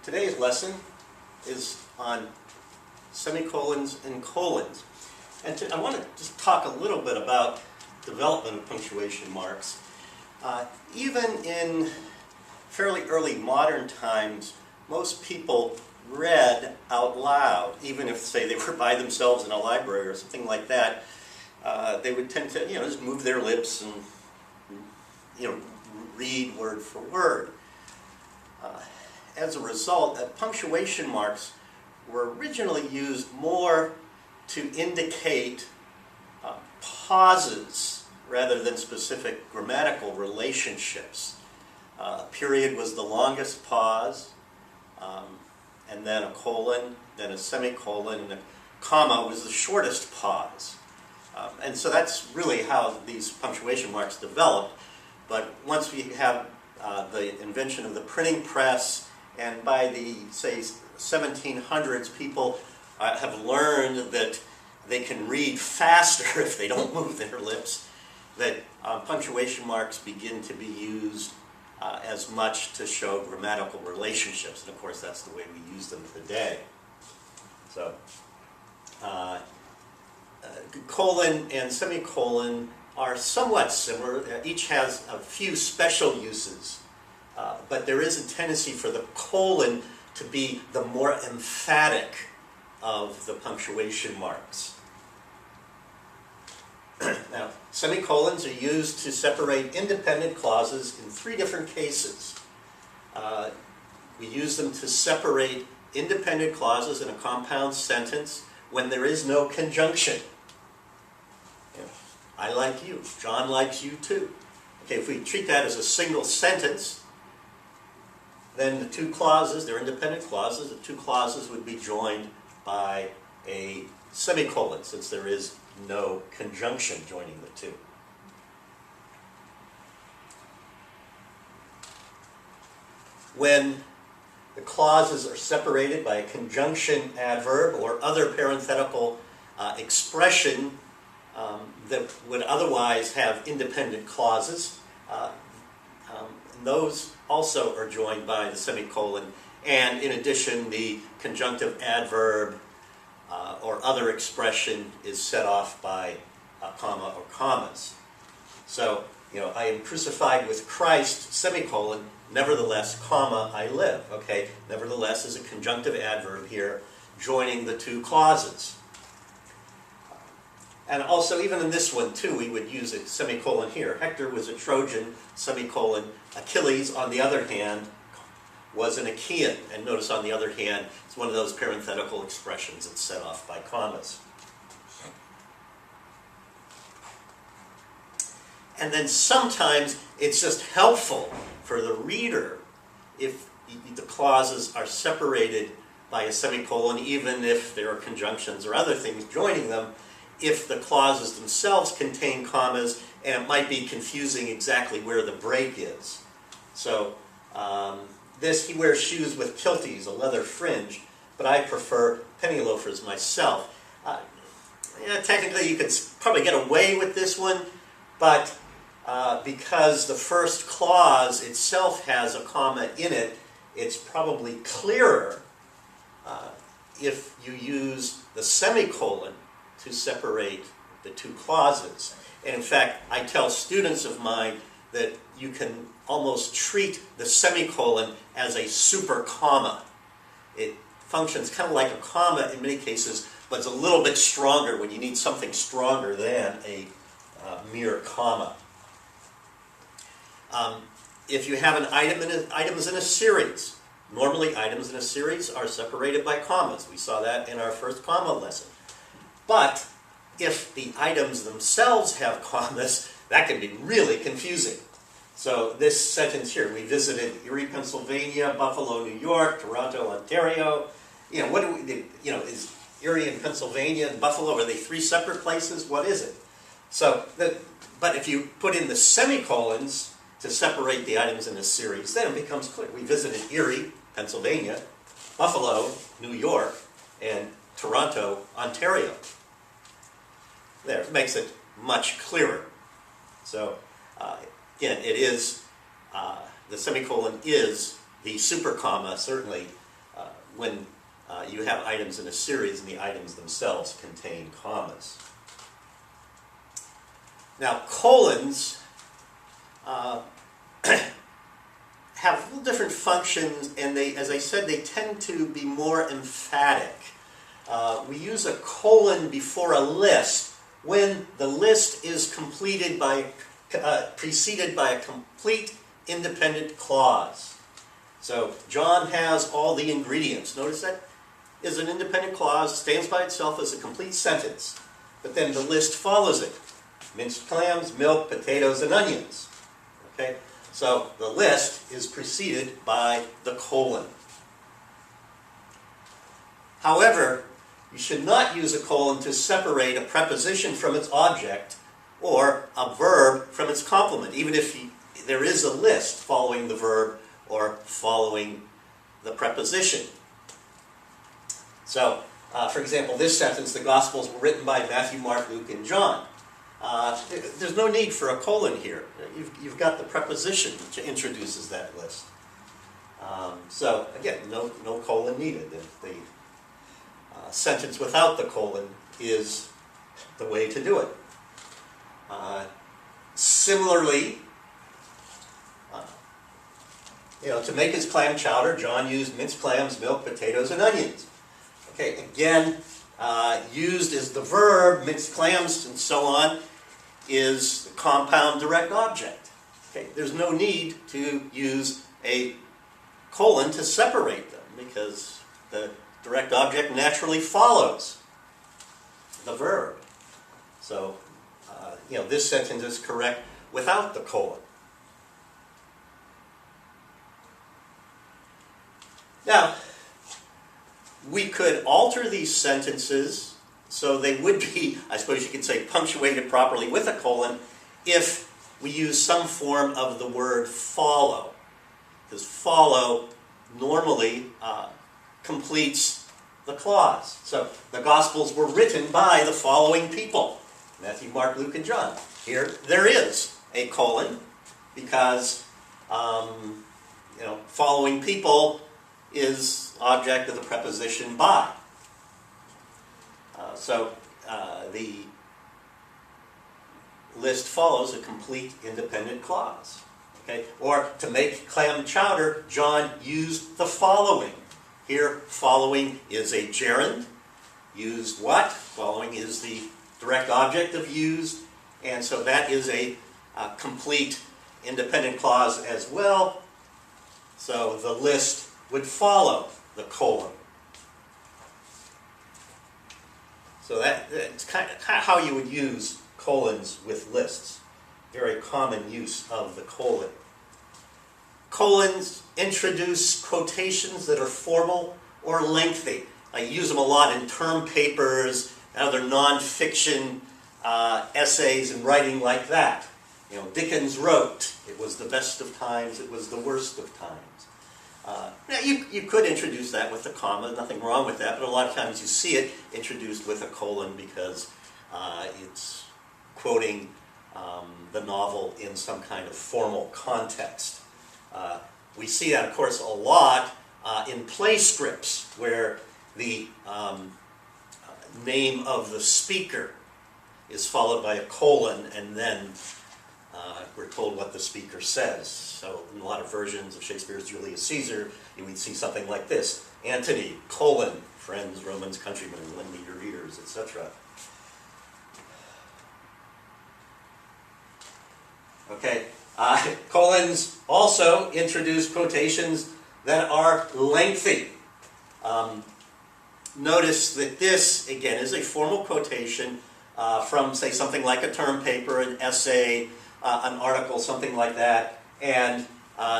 Today's lesson is on semicolons and colons. And I want to just talk a little bit about development of punctuation marks. Even in fairly early modern times, most people read out loud, even if, say, they were by themselves in a library or something like that. They would tend to, just move their lips and, read word for word. As a result, punctuation marks were originally used more to indicate pauses rather than specific grammatical relationships. A period was the longest pause, and then a colon, then a semicolon, and a comma was the shortest pause. And so that's really how these punctuation marks developed. But once we have the invention of the printing press, and by the, say, 1700s, people have learned that they can read faster if they don't move their lips, that punctuation marks begin to be used as much to show grammatical relationships. And of course, that's the way we use them today. So, colon and semicolon are somewhat similar. Each has a few special uses. But there is a tendency for the colon to be the more emphatic of the punctuation marks. Now, semicolons are used to separate independent clauses in three different cases. We use them to separate independent clauses in a compound sentence when there is no conjunction. I like you. John likes you too. Okay, if we treat that as a single sentence, then the two clauses, they're independent clauses, the two clauses would be joined by a semicolon, since there is no conjunction joining the two. When the clauses are separated by a conjunction adverb or other parenthetical expression that would otherwise have independent clauses, those also are joined by the semicolon, and in addition, the conjunctive adverb or other expression is set off by a comma or commas. So, I am crucified with Christ, semicolon, nevertheless, comma, I live. Okay, nevertheless is a conjunctive adverb here, joining the two clauses. And also, even in this one, too, we would use a semicolon here. Hector was a Trojan, semicolon. Achilles, on the other hand, was an Achaean. And notice, on the other hand, it's one of those parenthetical expressions that's set off by commas. And then sometimes it's just helpful for the reader if the clauses are separated by a semicolon, even if there are conjunctions or other things joining them, if the clauses themselves contain commas, and it might be confusing exactly where the break is. So, he wears shoes with kilties, a leather fringe, but I prefer penny loafers myself. Technically, you could probably get away with this one, but because the first clause itself has a comma in it, it's probably clearer if you use the semicolon to separate the two clauses. And in fact, I tell students of mine that you can almost treat the semicolon as a super comma. It functions kind of like a comma in many cases, but it's a little bit stronger when you need something stronger than a mere comma. If you have items in a series, normally items in a series are separated by commas. We saw that in our first comma lesson. But if the items themselves have commas, that can be really confusing. So this sentence here, we visited Erie, Pennsylvania, Buffalo, New York, Toronto, Ontario. Is Erie and Pennsylvania and Buffalo, are they three separate places? What is it? But if you put in the semicolons to separate the items in a series, then it becomes clear. We visited Erie, Pennsylvania, Buffalo, New York, and Toronto, Ontario. There, it makes it much clearer. So, again, it is, the semicolon is the super comma, certainly, when you have items in a series and the items themselves contain commas. Now, colons have little different functions, and they, as I said, they tend to be more emphatic. We use a colon before a list when the list is completed by, preceded by a complete independent clause. So, John has all the ingredients. Notice that is an independent clause, stands by itself as a complete sentence. But then the list follows it. Minced clams, milk, potatoes, and onions. Okay? So the list is preceded by the colon. However, you should not use a colon to separate a preposition from its object or a verb from its complement, even if there is a list following the verb or following the preposition. So, for example, this sentence, the Gospels were written by Matthew, Mark, Luke, and John. There's no need for a colon here. You've got the preposition which introduces that list. So, again, no colon needed. The sentence without the colon is the way to do it. Similarly, to make his clam chowder, John used minced clams, milk, potatoes, and onions. Okay, again, used as the verb, minced clams and so on, is the compound direct object. Okay, there's no need to use a colon to separate them because the direct object naturally follows the verb. So, this sentence is correct without the colon. Now, we could alter these sentences so they would be, I suppose you could say, punctuated properly with a colon if we use some form of the word follow. Because follow normally completes the clause. So the Gospels were written by the following people: Matthew, Mark, Luke, and John. Here there is a colon because following people is object of the preposition by. So the list follows a complete independent clause. Okay? Or to make clam chowder, John used the following. Here, following is a gerund. Used what? Following is the direct object of used, and so that is a complete independent clause as well. So the list would follow the colon. So that's kind of how you would use colons with lists. Very common use of the colon. Colons introduce quotations that are formal or lengthy. I use them a lot in term papers, other non-fiction essays and writing like that. Dickens wrote, "It was the best of times, it was the worst of times." Now you could introduce that with a comma, nothing wrong with that, but a lot of times you see it introduced with a colon because it's quoting the novel in some kind of formal context. We see that, of course, a lot in play scripts where the name of the speaker is followed by a colon, and then we're told what the speaker says. So in a lot of versions of Shakespeare's Julius Caesar, you would see something like this: Antony, colon, friends, Romans, countrymen, lend me your readers, etc. Okay, colons also introduce quotations that are lengthy. Notice that this, again, is a formal quotation from, say, something like a term paper, an essay, an article, something like that. And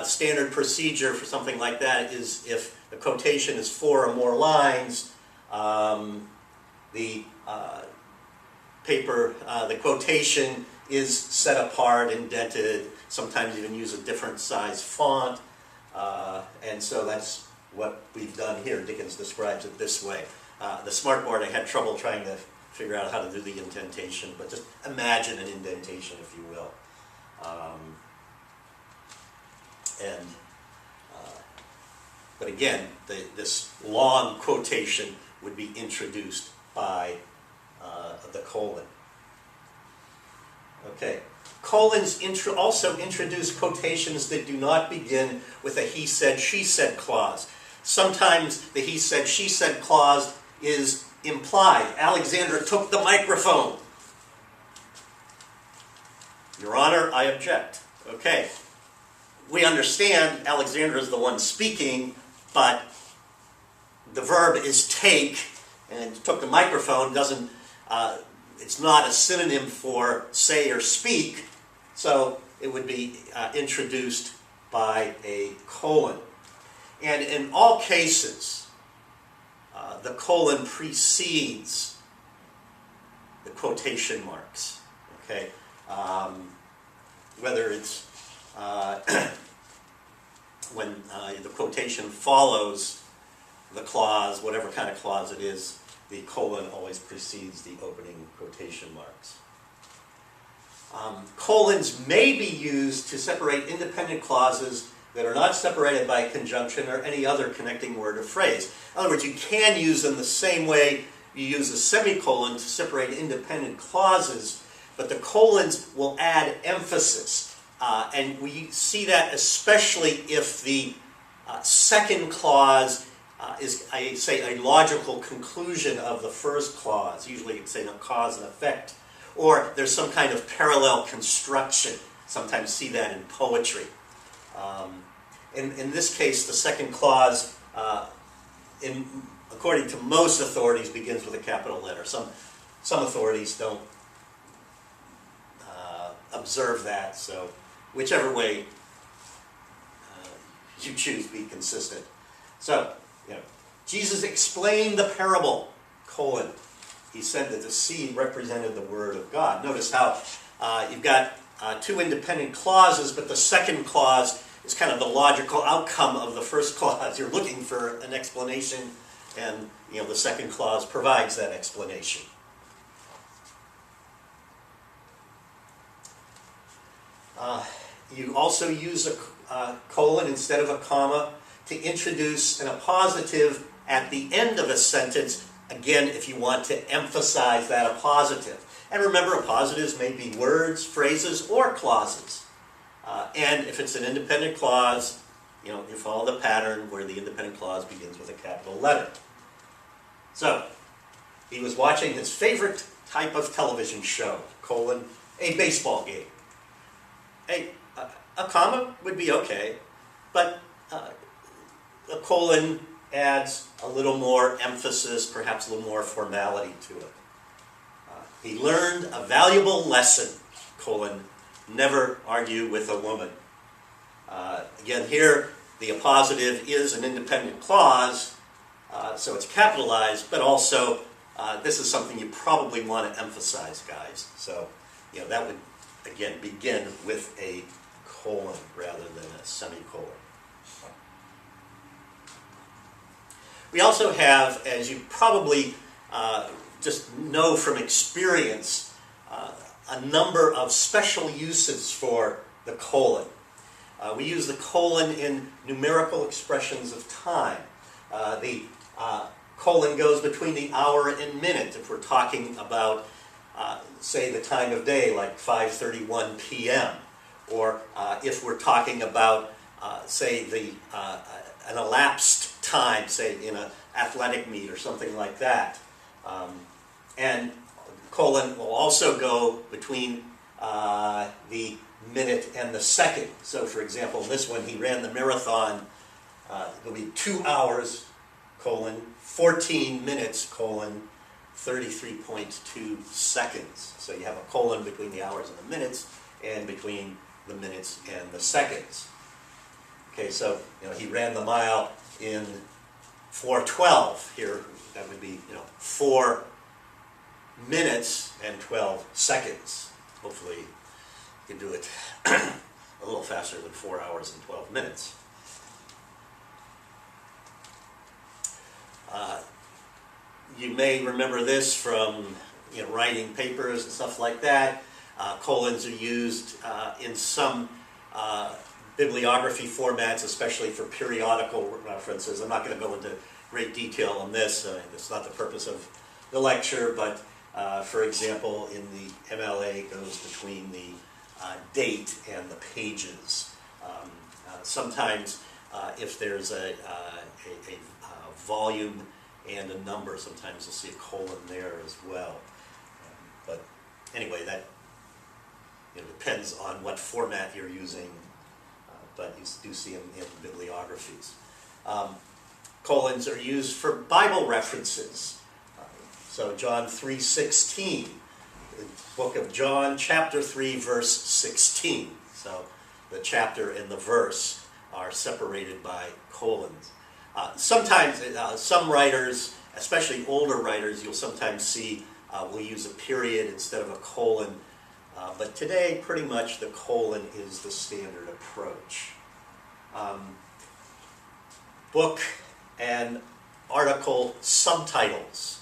standard procedure for something like that is if the quotation is 4 or more lines, the quotation is set apart, indented, sometimes even use a different size font. And so that's what we've done here. Dickens describes it this way. The smartboard, I had trouble trying to figure out how to do the indentation, but just imagine an indentation, if you will. But again, this long quotation would be introduced by the colon. Okay. Colons also introduce quotations that do not begin with a he said, she said clause. Sometimes the he said, she said clause is implied. Alexandra took the microphone. Your Honor, I object. Okay. We understand Alexandra is the one speaking, but the verb is take, and took the microphone doesn't, it's not a synonym for say or speak, so it would be introduced by a colon. And in all cases, the colon precedes the quotation marks. Okay, whether it's when the quotation follows the clause, whatever kind of clause it is, the colon always precedes the opening quotation marks. Colons may be used to separate independent clauses that are not separated by conjunction or any other connecting word or phrase. In other words, you can use them the same way you use a semicolon to separate independent clauses, but the colons will add emphasis. And we see that especially if the second clause is, I say, a logical conclusion of the first clause. Usually it's saying a cause and effect. Or there's some kind of parallel construction. Sometimes see that in poetry. In this case, the second clause, according to most authorities, begins with a capital letter. Some authorities don't observe that, so whichever way you choose, be consistent. So, Jesus explained the parable, colon. He said that the seed represented the word of God. Notice how you've got two independent clauses, but the second clause is kind of the logical outcome of the first clause. You're looking for an explanation, and the second clause provides that explanation. You also use a colon instead of a comma to introduce an appositive at the end of a sentence, again, if you want to emphasize that appositive. And remember, appositives may be words, phrases, or clauses. And if it's an independent clause, you follow the pattern where the independent clause begins with a capital letter. So, he was watching his favorite type of television show, colon, a baseball game. A comma would be okay, but a colon adds a little more emphasis, perhaps a little more formality to it. He learned a valuable lesson, colon, never argue with a woman. Again, here, the appositive is an independent clause, so it's capitalized, but also this is something you probably want to emphasize, guys. So, that would, again, begin with a colon rather than a semicolon. We also have, as you probably just know from experience, a number of special uses for the colon. We use the colon in numerical expressions of time. The colon goes between the hour and minute if we're talking about, say, the time of day, like 5:31 p.m., or if we're talking about, say, an elapsed time, say, in an athletic meet or something like that. And colon will also go between the minute and the second. So, for example, in this one, he ran the marathon. It'll be 2 hours, colon, 14 minutes, colon, 33.2 seconds. So you have a colon between the hours and the minutes, and between the minutes and the seconds. Okay, so he ran the mile in 4:12. Here, that would be 4 minutes and 12 seconds. Hopefully, you can do it a little faster than 4 hours and 12 minutes. You may remember this from writing papers and stuff like that. Colons are used in some bibliography formats, especially for periodical references. I'm not going to go into great detail on this. It's not the purpose of the lecture, but for example, in the MLA it goes between the date and the pages. Sometimes if there's a volume and a number, sometimes you'll see a colon there as well. But anyway, that depends on what format you're using, but you do see them in bibliographies. Colons are used for Bible references. So John 3:16, the book of John, chapter 3, verse 16. So the chapter and the verse are separated by colons. Sometimes, some writers, especially older writers, you'll sometimes see will use a period instead of a colon. But today, pretty much the colon is the standard approach. Book and article subtitles,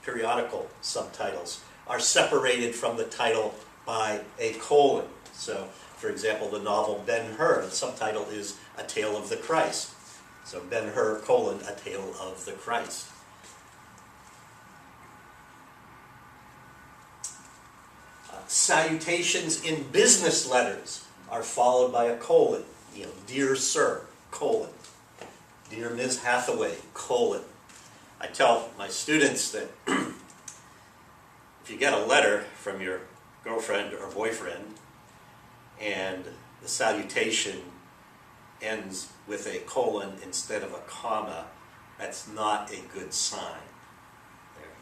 periodical subtitles, are separated from the title by a colon. So, for example, the novel Ben-Hur, the subtitle is A Tale of the Christ. So Ben-Hur, colon, A Tale of the Christ. Salutations in business letters are followed by a colon. Dear Sir, colon. Dear Ms. Hathaway, colon. I tell my students that if you get a letter from your girlfriend or boyfriend and the salutation ends with a colon instead of a comma, that's not a good sign. They're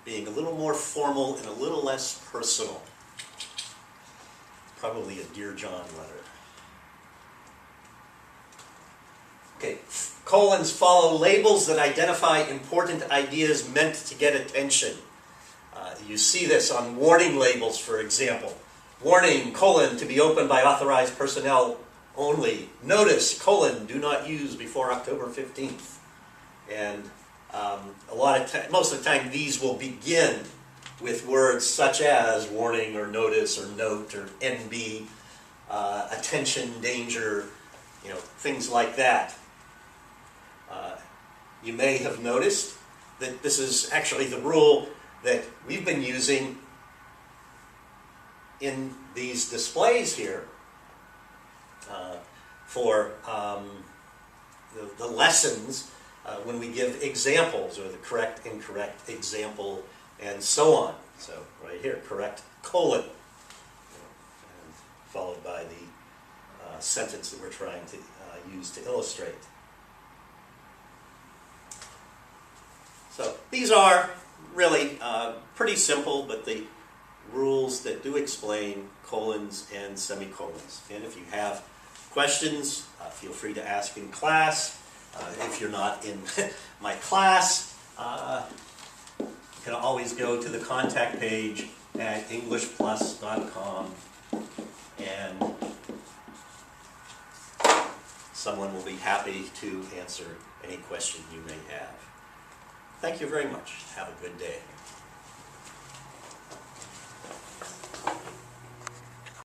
being a little more formal and a little less personal. Probably a Dear John letter. Okay, colons follow labels that identify important ideas meant to get attention. You see this on warning labels, for example. Warning, colon, to be opened by authorized personnel only. Notice, colon, do not use before October 15th. And most of the time these will begin with words such as warning or notice or note or NB, attention, danger, things like that. You may have noticed that this is actually the rule that we've been using in these displays here for the lessons when we give examples, or the correct, incorrect example, and so on. So right here, correct, colon, and followed by the sentence that we're trying to use to illustrate. So these are really pretty simple, but the rules that do explain colons and semicolons. And if you have questions, feel free to ask in class. If you're not in my class, you can always go to the contact page at englishplus.com, and someone will be happy to answer any question you may have. Thank you very much. Have a good day.